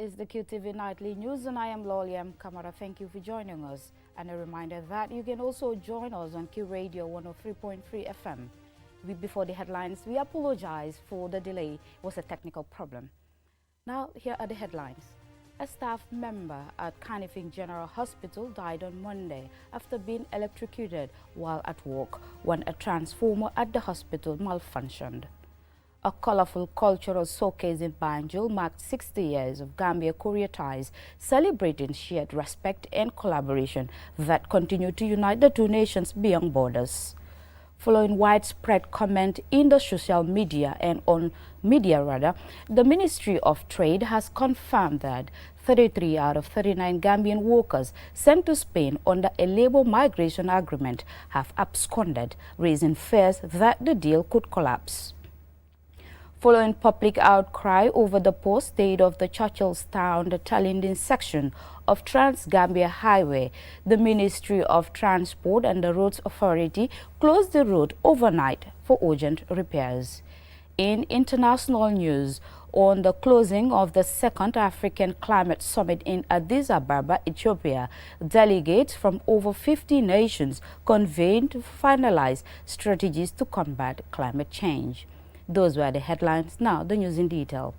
is the QTV Nightly News, and I am Loliam Kamara. Thank you for joining us. And a reminder that you can also join us on Q Radio 103.3 FM. Before the headlines, we apologize for the delay. It was a technical problem. Now, here are the headlines. A staff member at Kanifing General Hospital died on Monday after being electrocuted while at work when a transformer at the hospital malfunctioned. A colorful cultural showcase in Banjul marked 60 years of Gambia-Korea ties, celebrating shared respect and collaboration that continue to unite the two nations beyond borders. Following widespread comment in the social media and on media, the Ministry of Trade has confirmed that 33 out of 39 Gambian workers sent to Spain under a labor migration agreement have absconded, raising fears that the deal could collapse. Following public outcry over the poor state of the Churchillstown, the Talindin section of Trans-Gambia Highway, the Ministry of Transport and the Roads Authority closed the road overnight for urgent repairs. In international news, on the closing of the Second African Climate Summit in Addis Ababa, Ethiopia, delegates from over 50 nations convened to finalize strategies to combat climate change. Those were the headlines. Now, the news in detail.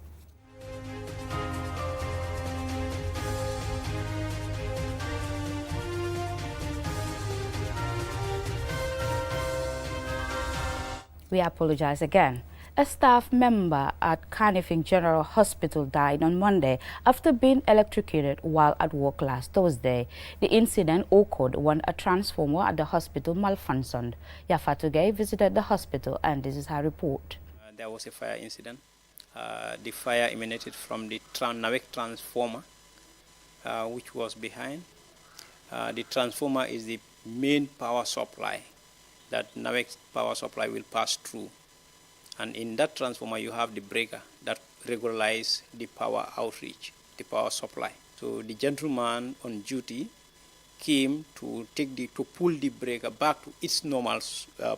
We apologize again. A staff member at Kanifing General Hospital died on Monday after being electrocuted while at work last Thursday. The incident occurred when a transformer at the hospital malfunctioned. Yafatugay visited the hospital, and this is her report. There was a fire incident. The fire emanated from the NAWEC transformer, which was behind. The transformer is the main power supply that NAWEC power supply will pass through. And in that transformer, you have the breaker that regularizes the power outreach, the power supply. So the gentleman on duty came to pull the breaker back to its normal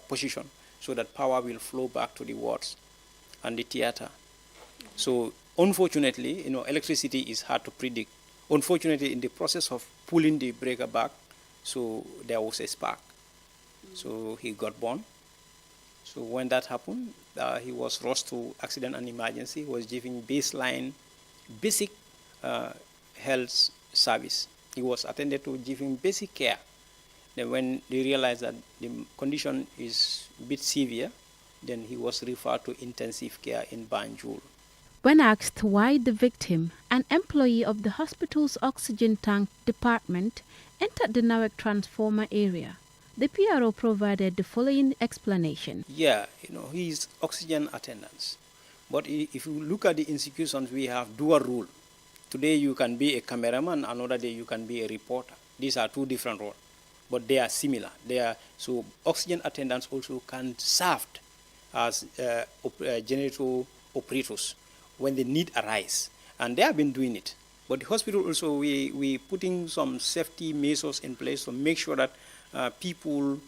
position so that power will flow back to the wards and the theater. So unfortunately, electricity is hard to predict. Unfortunately, in the process of pulling the breaker back, so there was a spark. So he got burned. So when that happened, he was rushed to accident and emergency. He was giving basic health service. He was attended to giving basic care. Then when they realized that the condition is a bit severe, then he was referred to intensive care in Banjul. When asked why the victim, an employee of the hospital's oxygen tank department, entered the NAWEC transformer area, the PRO provided the following explanation. Yeah, he's oxygen attendants. But if you look at the institutions, we have dual role. Today you can be a cameraman, another day you can be a reporter. These are two different roles, but they are similar. So oxygen attendants also can serve as generator operators when the need arises, and they have been doing it. But the hospital also, we putting some safety measures in place to make sure that people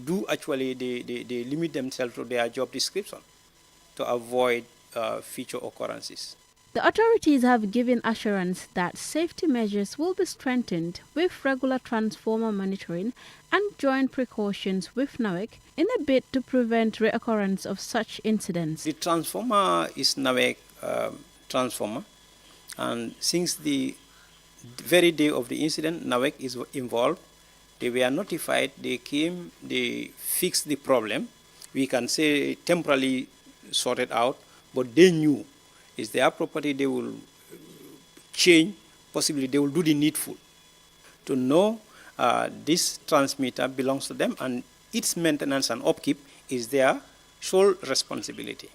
do actually they limit themselves to their job description to avoid future occurrences. The authorities have given assurance that safety measures will be strengthened with regular transformer monitoring and joint precautions with NAWEC in a bid to prevent reoccurrence of such incidents. The transformer is NAWEC transformer, and since the very day of the incident, NAWEC is involved. They were notified, they came, they fixed the problem. We can say temporarily sorted out, but they knew it's their property, they will change, possibly they will do the needful to know this transmitter belongs to them and its maintenance and upkeep is their sole responsibility.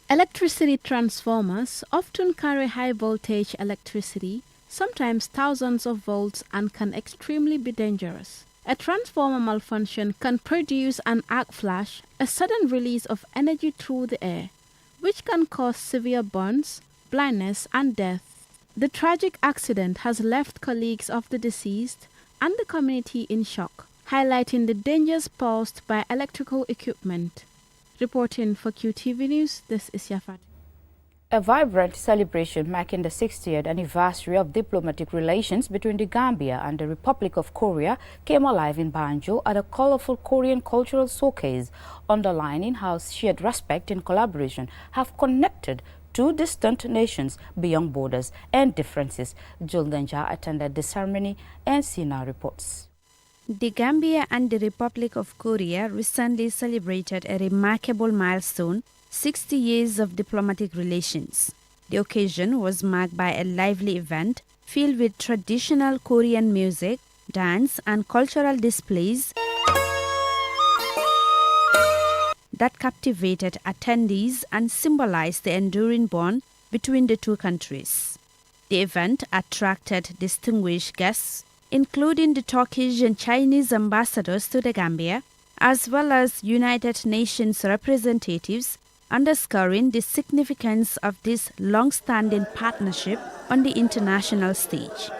Electricity transformers often carry high voltage electricity, sometimes thousands of volts, and can extremely be dangerous. A transformer malfunction can produce an arc flash, a sudden release of energy through the air, which can cause severe burns, blindness, and death. The tragic accident has left colleagues of the deceased and the community in shock, highlighting the dangers posed by electrical equipment. Reporting for QTV News, this is Yafat. A vibrant celebration marking the 60th anniversary of diplomatic relations between the Gambia and the Republic of Korea came alive in Banjul at a colorful Korean cultural showcase, underlining how shared respect and collaboration have connected two distant nations beyond borders and differences. Juldenja attended the ceremony and Sina reports. The Gambia and the Republic of Korea recently celebrated a remarkable milestone, 60 years of diplomatic relations. The occasion was marked by a lively event filled with traditional Korean music, dance, and cultural displays that captivated attendees and symbolized the enduring bond between the two countries. The event attracted distinguished guests, including the Turkish and Chinese ambassadors to the Gambia, as well as United Nations representatives, underscoring the significance of this long-standing partnership on the international stage.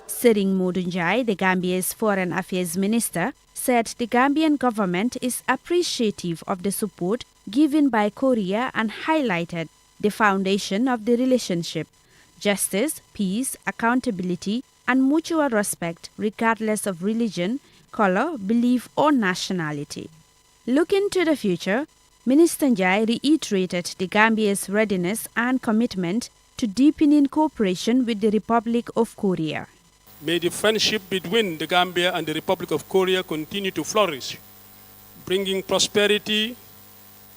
Sering Modunjai, the Gambia's Foreign Affairs Minister, said the Gambian government is appreciative of the support given by Korea and highlighted the foundation of the relationship: justice, peace, accountability, and mutual respect regardless of religion, color, belief, or nationality. Looking to the future, Minister Njai reiterated the Gambia's readiness and commitment to deepening cooperation with the Republic of Korea. May the friendship between the Gambia and the Republic of Korea continue to flourish, bringing prosperity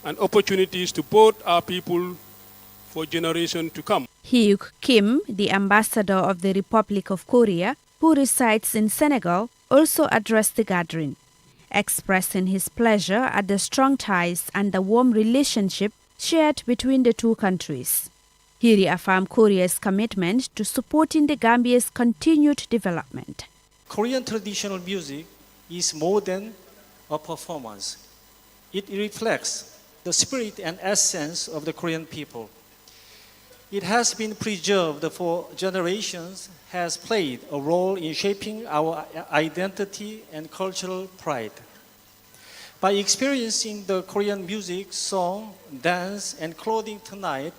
and opportunities to both our people for generations to come. Hyuk Kim, the ambassador of the Republic of Korea, who resides in Senegal, also addressed the gathering, expressing his pleasure at the strong ties and the warm relationship shared between the two countries. He reaffirmed Korea's commitment to supporting the Gambia's continued development. Korean traditional music is more than a performance. It reflects the spirit and essence of the Korean people. It has been preserved for generations, has played a role in shaping our identity and cultural pride. By experiencing the Korean music, song, dance, and clothing tonight,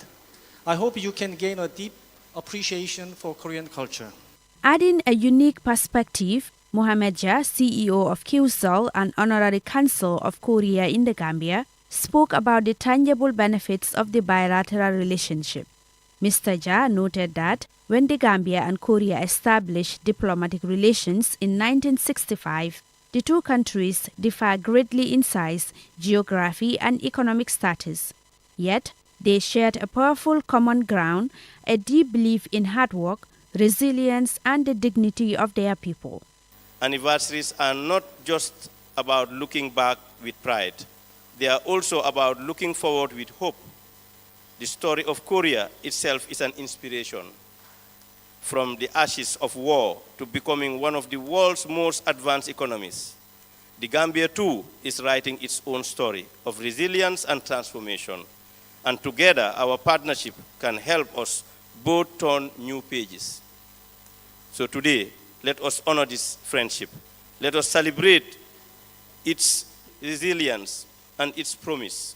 I hope you can gain a deep appreciation for Korean culture. Adding a unique perspective, Mohamed Jah, CEO of QSOL and Honorary Consul of Korea in the Gambia, spoke about the tangible benefits of the bilateral relationship. Mr. Jah noted that when the Gambia and Korea established diplomatic relations in 1965, the two countries differ greatly in size, geography, and economic status. Yet, they shared a powerful common ground, a deep belief in hard work, resilience, and the dignity of their people. Anniversaries are not just about looking back with pride. They are also about looking forward with hope. The story of Korea itself is an inspiration. From the ashes of war to becoming one of the world's most advanced economies, the Gambia too is writing its own story of resilience and transformation. And together, our partnership can help us both turn new pages. So today, let us honor this friendship. Let us celebrate its resilience and its promise,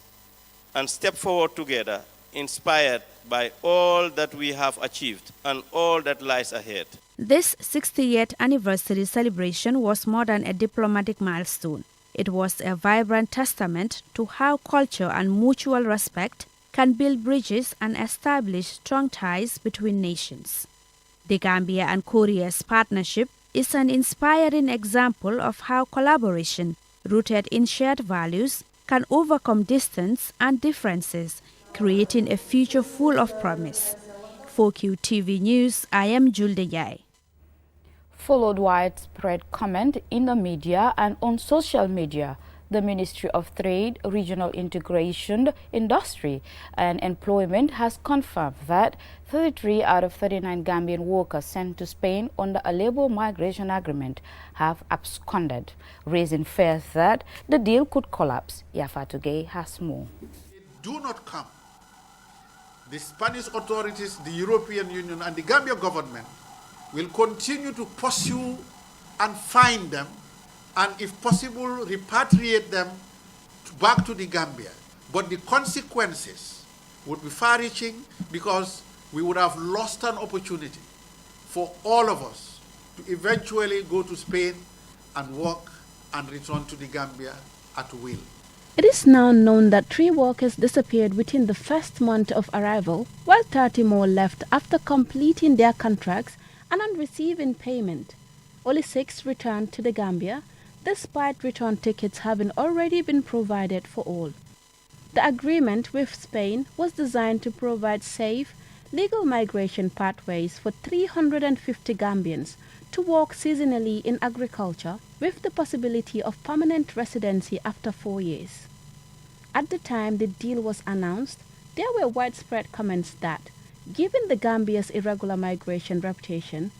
and step forward together, inspired by all that we have achieved and all that lies ahead. This 60th anniversary celebration was more than a diplomatic milestone. It was a vibrant testament to how culture and mutual respect can build bridges and establish strong ties between nations. The Gambia and Korea's partnership is an inspiring example of how collaboration, rooted in shared values, can overcome distance and differences, creating a future full of promise. For QTV News, I am Juldeyai. Followed widespread comment in the media and on social media. The Ministry of Trade, Regional Integration, Industry and Employment has confirmed that 33 out of 39 Gambian workers sent to Spain under a labor migration agreement have absconded, raising fears that the deal could collapse. Yafatugay has more. Do not come. The Spanish authorities, the European Union and the Gambia government will continue to pursue and find them, and if possible repatriate them back to the Gambia. But the consequences would be far-reaching, because we would have lost an opportunity for all of us to eventually go to Spain and work and return to the Gambia at will. It is now known that 3 workers disappeared within the first month of arrival, while 30 more left after completing their contracts and on receiving payment. Only 6 returned to the Gambia, despite return tickets having already been provided for all. The agreement with Spain was designed to provide safe, legal migration pathways for 350 Gambians to work seasonally in agriculture, with the possibility of permanent residency after 4 years. At the time the deal was announced, there were widespread comments that, given the Gambia's irregular migration reputation,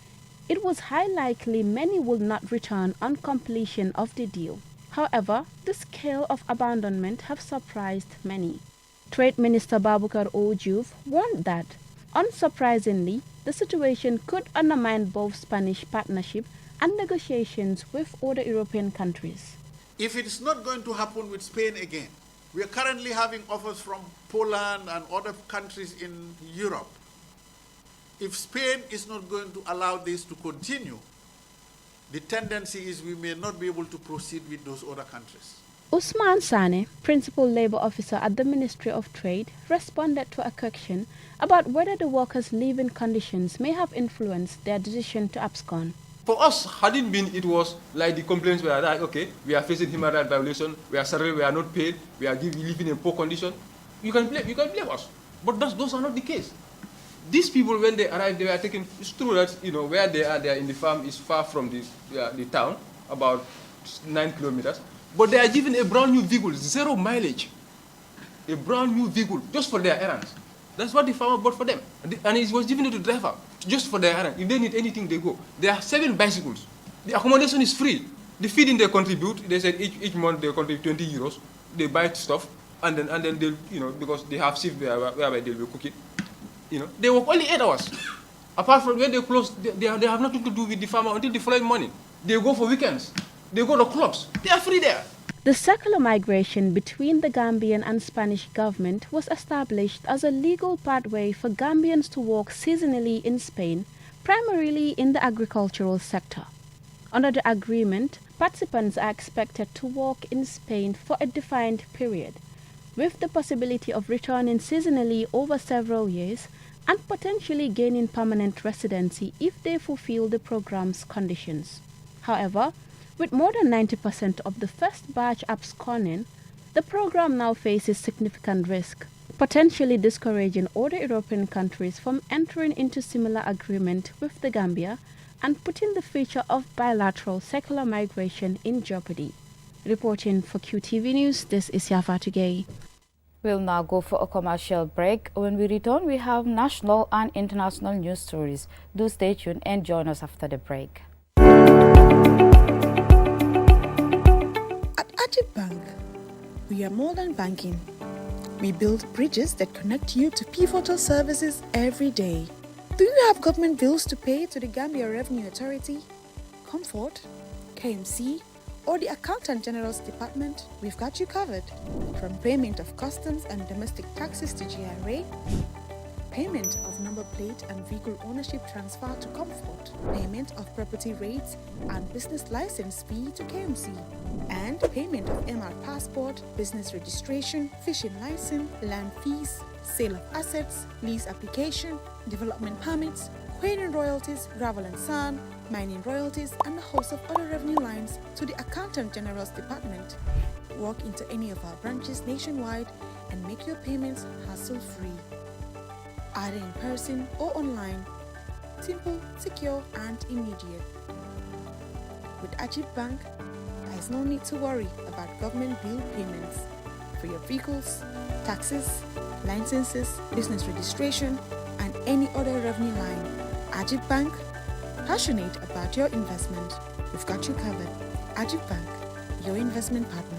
it was highly likely many would not return on completion of the deal. However, the scale of abandonment have surprised many. Trade Minister Babukar Ojuf warned that, unsurprisingly, the situation could undermine both Spanish partnership and negotiations with other European countries. If it's not going to happen with Spain again, we are currently having offers from Poland and other countries in Europe. If Spain is not going to allow this to continue, the tendency is we may not be able to proceed with those other countries. Usman Sane, Principal Labour Officer at the Ministry of Trade, responded to a question about whether the workers' living conditions may have influenced their decision to abscond. For us, had it been, it was like the complaints were like, okay, we are facing human rights violation, we are salary, we are not paid, we are living in poor condition. You can blame us, but those are not the case. These people, when they arrive, they are taken. It's true that where they are in the farm is far from the town, about 9 kilometers. But they are given a brand new vehicle, 0 mileage, a brand new vehicle just for their errands. That's what the farmer bought for them, and it was given to the driver just for their errand. If they need anything, they go. There are 7 bicycles. The accommodation is free. The feeding they contribute. They said each month they contribute 20 euros. They buy stuff, and then they'll because they have shift whereby they'll be cooking. They work only 8 hours. Apart from when they close, they have nothing to do with the farmer until the following morning. They go for weekends. They go to clubs. They are free there. The secular migration between the Gambian and Spanish government was established as a legal pathway for Gambians to work seasonally in Spain, primarily in the agricultural sector. Under the agreement, participants are expected to work in Spain for a defined period, with the possibility of returning seasonally over several years and potentially gaining permanent residency if they fulfill the program's conditions. However, with more than 90% of the first batch absconding, the program now faces significant risk, potentially discouraging other European countries from entering into similar agreement with the Gambia and putting the future of bilateral secular migration in jeopardy. Reporting for QTV News, this is Yafa Tugay. We'll now go for a commercial break. When we return, we have national and international news stories. Do stay tuned and join us after the break. At Bank, we are more than banking. We build bridges that connect you to pivotal services every day. Do you have government bills to pay to the Gambia Revenue Authority, Comfort, KMC, or the Accountant General's Department? We've got you covered. From payment of customs and domestic taxes to GRA, payment of number plate and vehicle ownership transfer to Comfort, payment of property rates and business license fee to KMC, and payment of MR passport, business registration, fishing license, land fees, sale of assets, lease application, development permits, quarrying royalties, gravel and sand, mining royalties, and a host of other revenue lines to the Accountant General's Department. Walk into any of our branches nationwide and make your payments hassle-free. Either in person or online. Simple, secure, and immediate. With Ajib Bank, there is no need to worry about government bill payments for your vehicles, taxes, licenses, business registration, and any other revenue line. Ajib Bank, passionate about your investment. We've got you covered. Ajib Bank, your investment partner.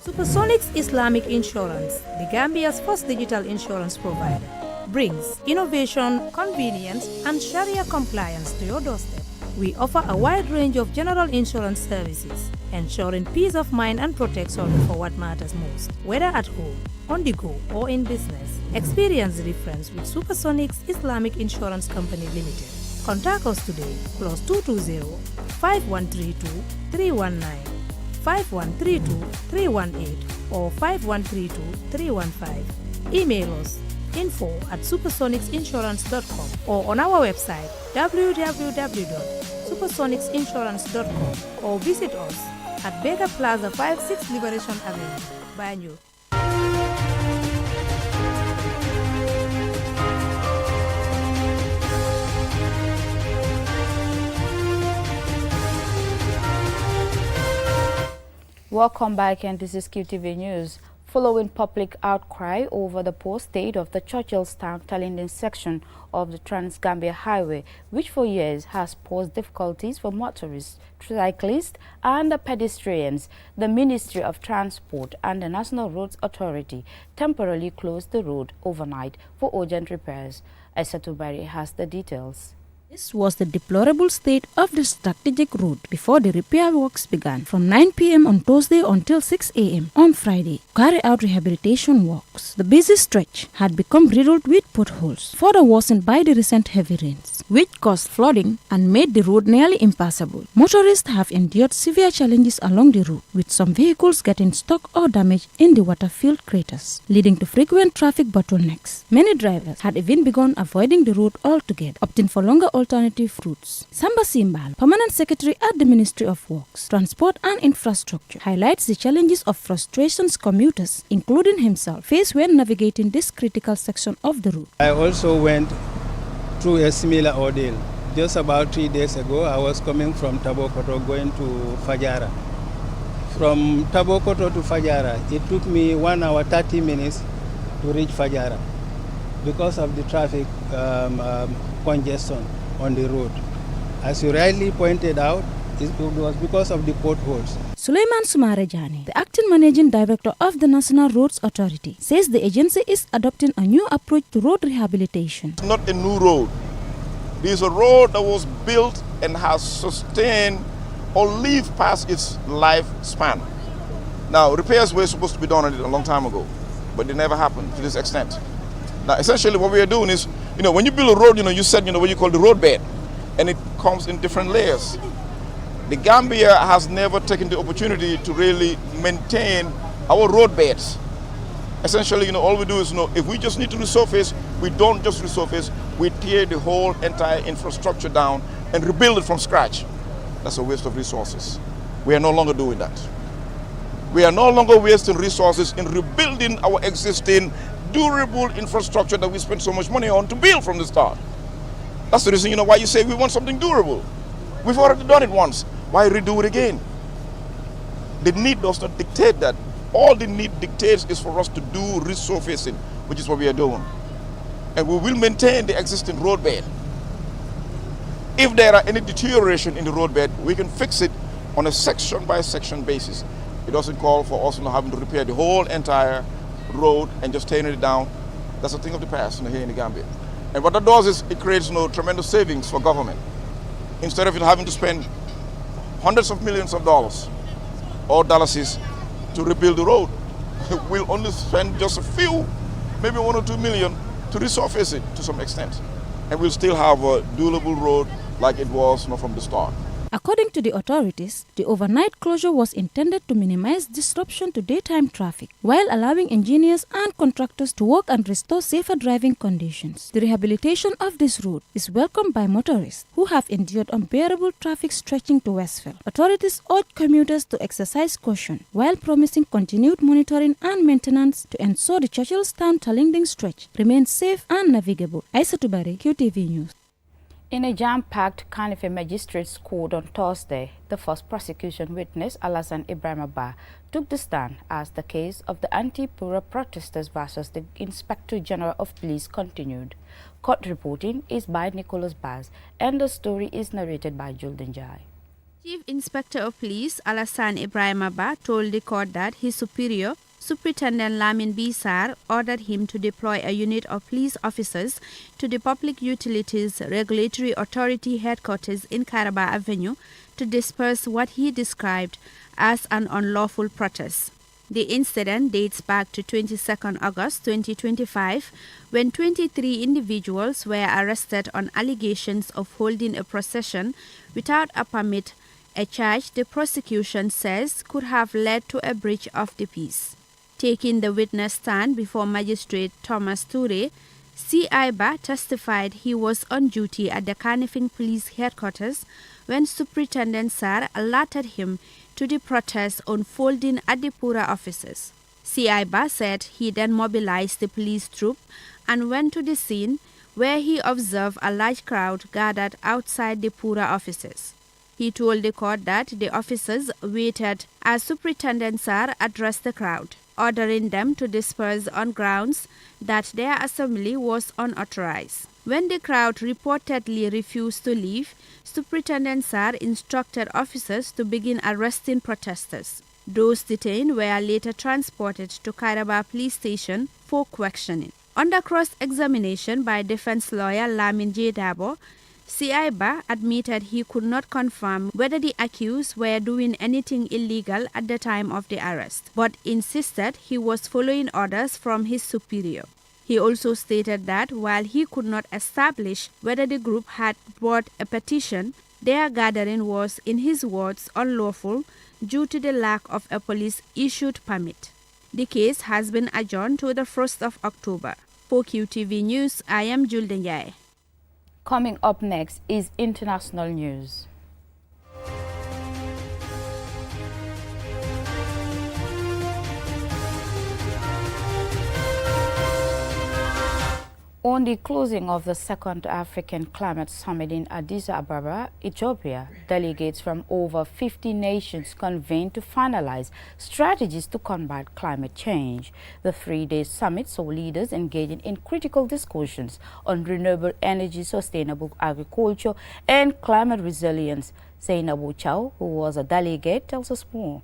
Supersonics Islamic Insurance, the Gambia's first digital insurance provider, brings innovation, convenience, and Sharia compliance to your doorstep. We offer a wide range of general insurance services, ensuring peace of mind and protection for what matters most. Whether at home, on the go, or in business, experience the difference with Supersonics Islamic Insurance Company Limited. Contact us today, +220-5132-319, 5132-318, or 5132-315. Email us info@supersonicsinsurance.com or on our website www.supersonicsinsurance.com or visit us at Baker Plaza 56 Liberation Avenue, Banjul. Welcome back, and this is QTV News. Following public outcry over the poor state of the Churchillstown-Talinding section of the Trans-Gambia Highway, which for years has posed difficulties for motorists, cyclists and pedestrians, the Ministry of Transport and the National Roads Authority temporarily closed the road overnight for urgent repairs. Esatubari has the details. This was the deplorable state of the strategic route before the repair works began from 9 p.m. on Thursday until 6 a.m. on Friday to carry out rehabilitation works. The busy stretch had become riddled with potholes, further worsened by the recent heavy rains, which caused flooding and made the road nearly impassable. Motorists have endured severe challenges along the route, with some vehicles getting stuck or damaged in the water-filled craters, leading to frequent traffic bottlenecks. Many drivers had even begun avoiding the route altogether, opting for longer alternative routes. Samba Simbal, Permanent Secretary at the Ministry of Works, Transport and Infrastructure, highlights the challenges of frustrations commuters, including himself, face when navigating this critical section of the route. I also went through a similar ordeal. Just about 3 days ago, I was coming from Tabokoto going to Fajara. From Tabokoto to Fajara, it took me 1 hour 30 minutes to reach Fajara because of the traffic congestion on the road. As you rightly pointed out, it was because of the potholes. Suleiman Sumarejani, the acting managing director of the National Roads Authority, says the agency is adopting a new approach to road rehabilitation. It's not a new road. This is a road that was built and has sustained or lived past its lifespan. Now, repairs were supposed to be done on it a long time ago, but they never happened to this extent. Now, essentially what we are doing is, when you build a road, you set, what you call the road bed, and it comes in different layers. The Gambia has never taken the opportunity to really maintain our road beds. Essentially, all we do is, if we just need to resurface, we don't just resurface, we tear the whole entire infrastructure down and rebuild it from scratch. That's a waste of resources. We are no longer doing that. We are no longer wasting resources in rebuilding our existing durable infrastructure that we spent so much money on to build from the start. That's the reason, why you say we want something durable. We've already done it once. Why redo it again? The need does not dictate that. All the need dictates is for us to do resurfacing, which is what we are doing. And we will maintain the existing roadbed. If there are any deterioration in the roadbed, we can fix it on a section-by-section basis. It doesn't call for us having to repair the whole entire road and just tearing it down. That's a thing of the past here in the Gambia. And what that does is it creates tremendous savings for government. Instead of having to spend hundreds of millions of dollars or dollars to rebuild the road, we'll only spend just a few, maybe 1 or 2 million to resurface it to some extent. And we'll still have a durable road like it was from the start. According to the authorities, the overnight closure was intended to minimize disruption to daytime traffic, while allowing engineers and contractors to work and restore safer driving conditions. The rehabilitation of this route is welcomed by motorists who have endured unbearable traffic stretching to Westfield. Authorities urge commuters to exercise caution, while promising continued monitoring and maintenance to ensure the Churchillstown-Talinding stretch remains safe and navigable. Aisa Tubari, QTV News. In a jam-packed Kanife Magistrates Court on Thursday, the first prosecution witness, Alassane Ibrahima, took the stand as the case of the Anti-PURA protesters versus the Inspector General of Police continued. Court reporting is by Nicholas Baz, and the story is narrated by Julden Jai. Chief Inspector of Police Alassane Ibrahima told the court that his superior Superintendent Lamin Bisar ordered him to deploy a unit of police officers to the Public Utilities Regulatory Authority headquarters in Karaba Avenue to disperse what he described as an unlawful protest. The incident dates back to 22nd August 2025 when 23 individuals were arrested on allegations of holding a procession without a permit, a charge the prosecution says could have led to a breach of the peace. Taking the witness stand before Magistrate Thomas Ture, C.I. Ba testified he was on duty at the Kanifing Police Headquarters when Superintendent Sar alerted him to the protest unfolding at the Pura offices. C.I. Ba said he then mobilized the police troop and went to the scene where he observed a large crowd gathered outside the Pura offices. He told the court that the officers waited as Superintendent Sar addressed the crowd, ordering them to disperse on grounds that their assembly was unauthorized. When the crowd reportedly refused to leave, Superintendent Sar instructed officers to begin arresting protesters. Those detained were later transported to Kairaba police station for questioning. Under cross-examination by defense lawyer Lamin J. Dabo, C.I. Ba admitted he could not confirm whether the accused were doing anything illegal at the time of the arrest, but insisted he was following orders from his superior. He also stated that while he could not establish whether the group had brought a petition, their gathering was, in his words, unlawful due to the lack of a police-issued permit. The case has been adjourned to the 1st of October. For QTV News, I am Julden Yai. Coming up next is international news. On the closing of the Second African Climate Summit in Addis Ababa, Ethiopia, delegates from over 50 nations convened to finalize strategies to combat climate change. The three-day summit saw leaders engaging in critical discussions on renewable energy, sustainable agriculture, and climate resilience. Zainabu Chow, who was a delegate, tells us more.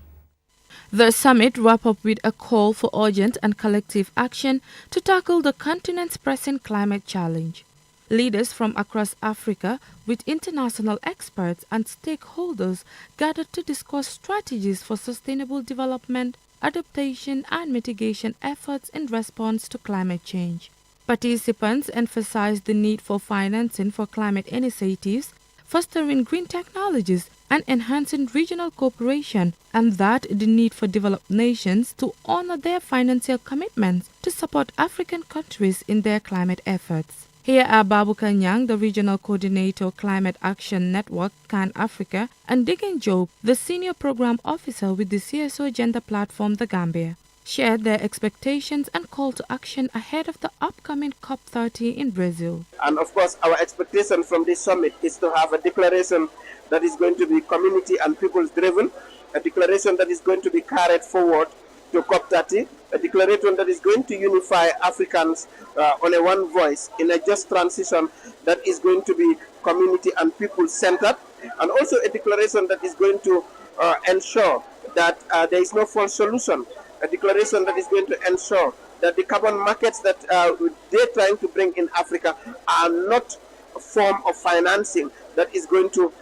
The summit wrapped up with a call for urgent and collective action to tackle the continent's pressing climate challenge. Leaders from across Africa, with international experts and stakeholders, gathered to discuss strategies for sustainable development, adaptation and mitigation efforts in response to climate change. Participants emphasized the need for financing for climate initiatives, fostering green technologies, and enhancing regional cooperation, and that the need for developed nations to honor their financial commitments to support African countries in their climate efforts. Here are Babuka Nyang, the Regional Coordinator Climate Action Network, CAN Africa, and Diggin Job, the Senior Program Officer with the CSO Gender Platform, The Gambia, shared their expectations and call to action ahead of the upcoming COP30 in Brazil. And of course, our expectation from this summit is to have a declaration that is going to be community and people's driven, a declaration that is going to be carried forward to COP30, a declaration that is going to unify Africans on a one voice in a just transition that is going to be community and people centered, and also a declaration that is going to ensure that there is no false solution, a declaration that is going to ensure that the carbon markets that they're trying to bring in Africa are not a form of financing that is going to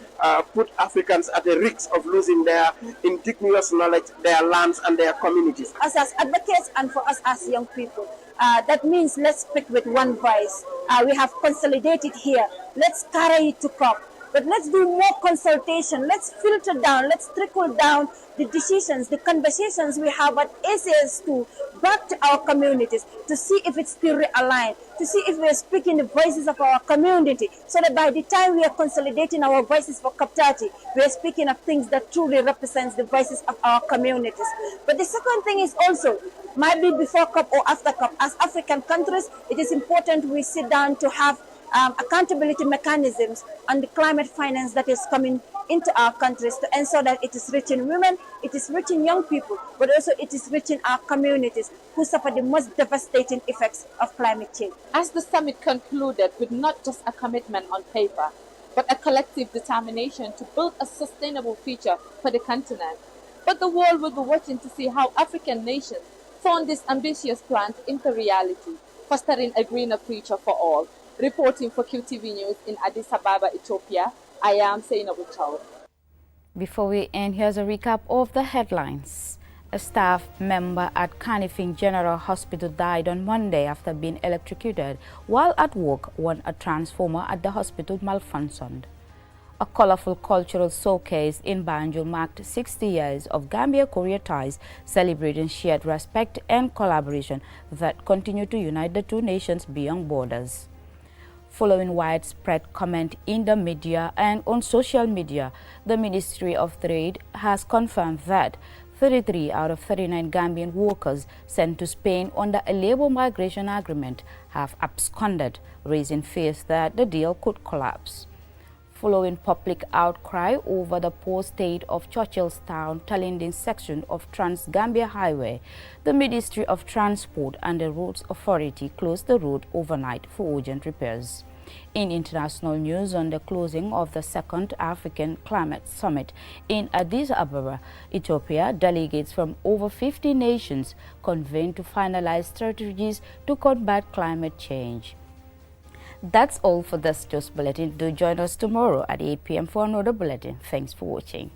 put Africans at the risk of losing their indigenous knowledge, their lands and their communities. As advocates and for us as young people, that means let's speak with one voice. We have consolidated here. Let's carry it to COP. But let's do more consultation. Let's filter down. Let's trickle down the decisions, the conversations we have at ACS2 back to our communities to see if it's still realigned, to see if we're speaking the voices of our community, so that by the time we are consolidating our voices for COP30, we're speaking of things that truly represents the voices of our communities. But the second thing is also, might be before COP or after COP, as African countries, it is important we sit down to have accountability mechanisms on the climate finance that is coming into our countries to ensure that it is reaching women, it is reaching young people, but also it is reaching our communities who suffer the most devastating effects of climate change. As the summit concluded with not just a commitment on paper, but a collective determination to build a sustainable future for the continent. But the world will be watching to see how African nations turn this ambitious plan into reality, fostering a greener future for all. Reporting for QTV News in Addis Ababa, Ethiopia, I am Zainabu Chow. Before we end, here's a recap of the headlines. A staff member at Kanifing General Hospital died on Monday after being electrocuted while at work when a transformer at the hospital malfunctioned. A colorful cultural showcase in Banjul marked 60 years of Gambia-Korea ties, celebrating shared respect and collaboration that continue to unite the two nations beyond borders. Following widespread comment in the media and on social media, the Ministry of Trade has confirmed that 33 out of 39 Gambian workers sent to Spain under a labor migration agreement have absconded, raising fears that the deal could collapse. Following public outcry over the poor state of Churchillstown Talinding section of Trans-Gambia Highway, the Ministry of Transport and the Roads Authority closed the road overnight for urgent repairs. In international news, on the closing of the second African Climate Summit in Addis Ababa, Ethiopia, delegates from over 50 nations convened to finalize strategies to combat climate change. That's all for this Just Bulletin. Do join us tomorrow at 8 p.m. for another bulletin. Thanks for watching.